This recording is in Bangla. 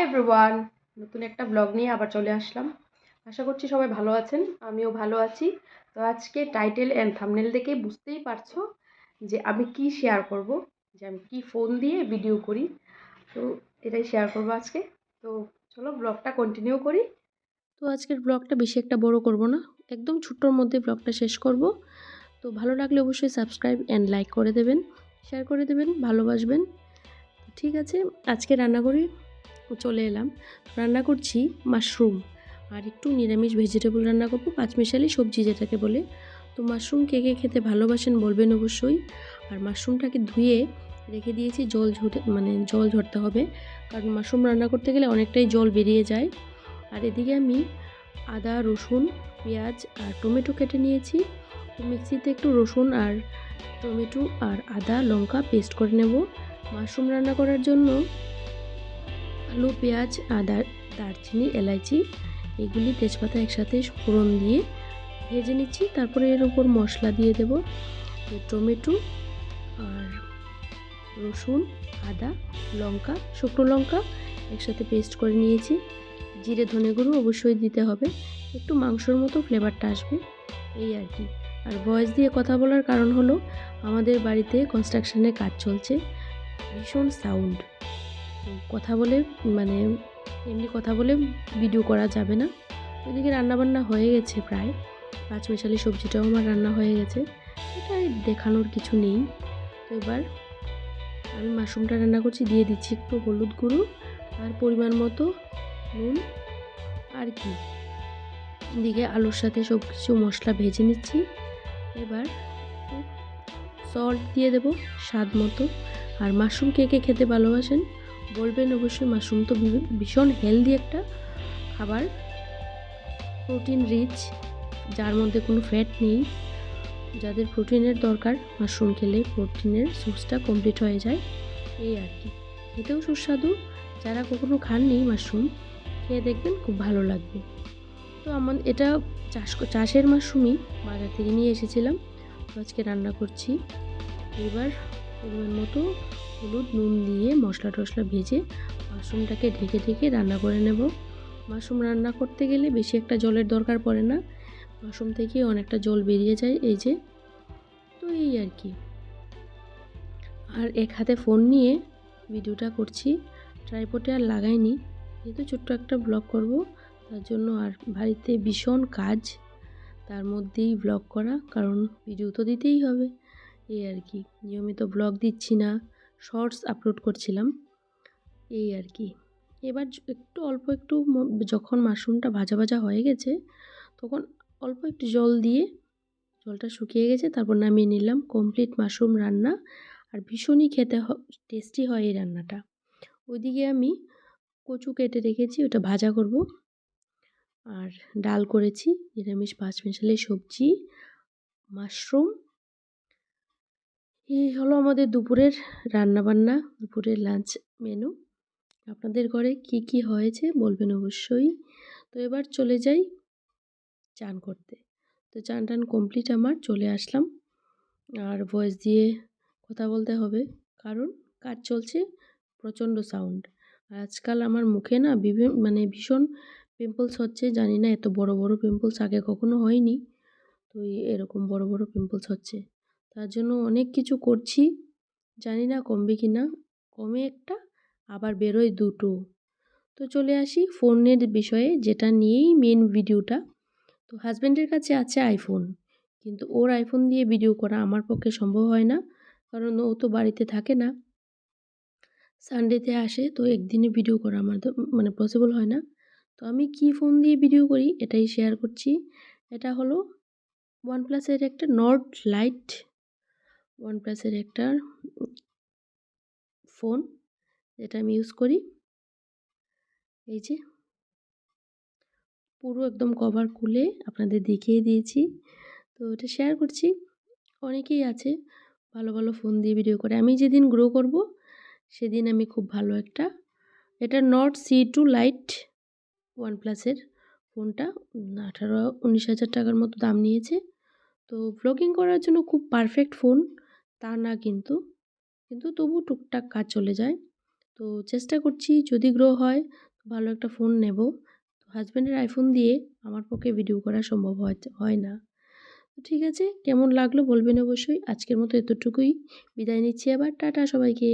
এভরিওয়ান, নতুন একটা ব্লগ নিয়ে আবার চলে আসলাম। আশা করছি সবাই ভালো আছেন, আমিও ভালো আছি। তো আজকে টাইটেল অ্যান্ড থাম্বনেল দেখে বুঝতেই পারছো যে আমি কি শেয়ার করব, যে আমি কি ফোন দিয়ে ভিডিও করি। তো এটাই শেয়ার করব আজকে। তো চলো ব্লগটা কন্টিনিউ করি। তো আজকের ব্লগটা বেশি একটা বড় করব না, একদম ছোট্টর মধ্যে ব্লগটা শেষ করব। তো ভালো লাগলে অবশ্যই সাবস্ক্রাইব অ্যান্ড লাইক করে দেবেন, শেয়ার করে দেবেন, ভালোবাসবেন। ঠিক আছে, আজকে রান্না করি চলে এলাম। রান্না করছি মাশরুম আর একটু নিরামিষ ভেজিটেবল রান্না করবো, পাঁচমিশালি সবজি যেটাকে বলে। তো মাশরুম কে কে খেতে ভালোবাসেন বলবেন অবশ্যই। আর মাশরুমটাকে ধুয়ে রেখে দিয়েছি, জল ঝরতে হবে, কারণ মাশরুম রান্না করতে গেলে অনেকটাই জল বেরিয়ে যায়। আর এদিকে আমি আদা, রসুন, পেঁয়াজ আর টমেটো কেটে নিয়েছি। তো মিক্সিতে একটু রসুন আর টমেটো আর আদা লঙ্কা পেস্ট করে নেব। মাশরুম রান্না করার জন্য আলু, পেঁয়াজ, আদা, দারচিনি, এলাচি এগুলি তেজপাতা একসাথে ফোড়ন দিয়ে ভেজে নিচ্ছি। তারপরে এর উপর মশলা দিয়ে দেব, টমেটো আর রসুন, আদা, লঙ্কা, শুকনো লঙ্কা একসাথে পেস্ট করে নিয়েছি। জিরে ধনে গুঁড়ো অবশ্যই দিতে হবে, একটু মাংসর মতো ফ্লেভারটা আসবে, এই আর কি। আর ভয়েস দিয়ে কথা বলার কারণ হলো আমাদের বাড়িতে কনস্ট্রাকশনের কাজ চলছে, ভীষণ সাউন্ড। কথা বলে এমনি কথা বলে ভিডিও করা যাবে না। এদিকে রান্নাবান্না হয়ে গেছে, প্রায় পাঁচমিশালি সবজিটাও আমার রান্না হয়ে গেছে, এটা দেখানোর কিছু নেই। তো এবার আমি মাশরুমটা রান্না করছি, দিয়ে দিচ্ছি একটু হলুদ গুঁড়ো আর পরিমাণ মতো নুন আর কি। এদিকে আলুর সাথে সব কিছু মশলা ভেজে নিচ্ছি। এবার সল্ট দিয়ে দেব স্বাদ মতো। আর মাশরুম কে কে খেতে ভালোবাসেন বলবেন অবশ্যই। মাশরুম তো ভীষণ হেলদি একটা খাবার, প্রোটিন রিচ, যার মধ্যে কোনো ফ্যাট নেই। যাদের প্রোটিনের দরকার মাশরুম খেলে প্রোটিনের সোর্সটা কমপ্লিট হয়ে যায়, এই আর কি। খেতেও সুস্বাদু, যারা কখনো খাননি মাশরুম খেয়ে দেখবেন, খুব ভালো লাগবে। তো এটা চাষের মাশরুমই, বাজার থেকে নিয়ে এসেছিলাম, তো আজকে রান্না করছি। এবার পরিমাণ মতো হলুদ নুন দিয়ে মশলা টশলা ভেজে মাশরুমটাকে ঢেকে ঢেকে রান্না করে নেব। মাশরুম রান্না করতে গেলে বেশি একটা জলের দরকার পড়ে না, মাশরুম থেকে অনেকটা জল বেরিয়ে যায়, এই যে। তো এই আর কি। আর এক হাতে ফোন নিয়ে ভিডিওটা করছি, ট্রাইপডে আর লাগাইনি, যেহেতু ছোট্ট একটা ব্লগ করব তার জন্য। আর বাড়িতে ভীষণ কাজ, তার মধ্যেই ব্লগ করা, কারণ ভিডিও তো দিতেই হবে, এই আর কি। নিয়মিত ব্লগ দিচ্ছি না, শর্টস আপলোড করছিলাম, এই আর কি। এবার একটু অল্প একটু যখন মাশরুমটা ভাজা ভাজা হয়ে গেছে, তখন অল্প একটু জল দিয়ে, জলটা শুকিয়ে গেছে, তারপর নামিয়ে নিলাম। কমপ্লিট মাশরুম রান্না, আর ভীষণই খেতে টেস্টি হয় এই রান্নাটা। ওইদিকে আমি কচু কেটে রেখেছি, ওটা ভাজা করব। আর ডাল করেছি, নিরামিষ পাঁচমিশালি সবজি, মাশরুম। এই হলো আমাদের দুপুরের রান্নাবান্না, দুপুরের লাঞ্চ মেনু। আপনাদের ঘরে কি কি হয়েছে বলবেন অবশ্যই। তো এবার চলে যাই চান করতে। তো চান টান কমপ্লিট আমার, চলে আসলাম। আর ভয়েস দিয়ে কথা বলতে হবে, কারণ কাজ চলছে, প্রচণ্ড সাউন্ড। আর আজকাল আমার মুখে না ভীষণ পিম্পলস হচ্ছে, জানি না এত বড় বড় পিম্পলস আগে কখনো হয়নি। তো এরকম বড় বড় পিম্পলস হচ্ছে, তার জন্য অনেক কিছু করছি, জানি না কমবে কি না। কমে একটা, আবার বেরোয় দুটো। তো চলে আসি ফোনের বিষয়ে, যেটা নিয়েই মেন ভিডিওটা। তো হাজব্যান্ডের কাছে আছে আইফোন, কিন্তু ওর আইফোন দিয়ে ভিডিও করা আমার পক্ষে সম্ভব হয় না, কারণ ও তো বাড়িতে থাকে না, সানডেতে আসে। তো একদিনে ভিডিও করা আমার তো পসিবল হয় না। তো আমি কি ফোন দিয়ে ভিডিও করি এটাই শেয়ার করছি। এটা হলো ওয়ানপ্লাসের একটা নর্ড লাইট, ওয়ানপ্লাসের একটা ফোন, যেটা আমি ইউজ করি। এই যে পুরো একদম কভার খুলে আপনাদের দেখিয়ে দিয়েছি, তো এটা শেয়ার করছি। অনেকেই আছে ভালো ভালো ফোন দিয়ে ভিডিও করে, আমি যেদিন গ্রো করব সেদিন আমি খুব ভালো একটা, এটা নট C2 লাইট ওয়ানপ্লাসের ফোনটা, 18-19 হাজার টাকার মতো দাম নিয়েছে। তো ব্লগিং করার জন্য খুব পারফেক্ট ফোন তা না, কিন্তু তবু টুকটাক কাজ চলে যায়। তো চেষ্টা করছি, যদি গ্রো হয় ভালো একটা ফোন নেব। তো হাসব্যান্ডের আইফোন দিয়ে আমার পক্ষে ভিডিও করা সম্ভব হয় না। তো ঠিক আছে, কেমন লাগলো বলবেন অবশ্যই। আজকের মতো এতটুকুই। বিদায় নিচ্ছি আবার। টাটা সবাইকে।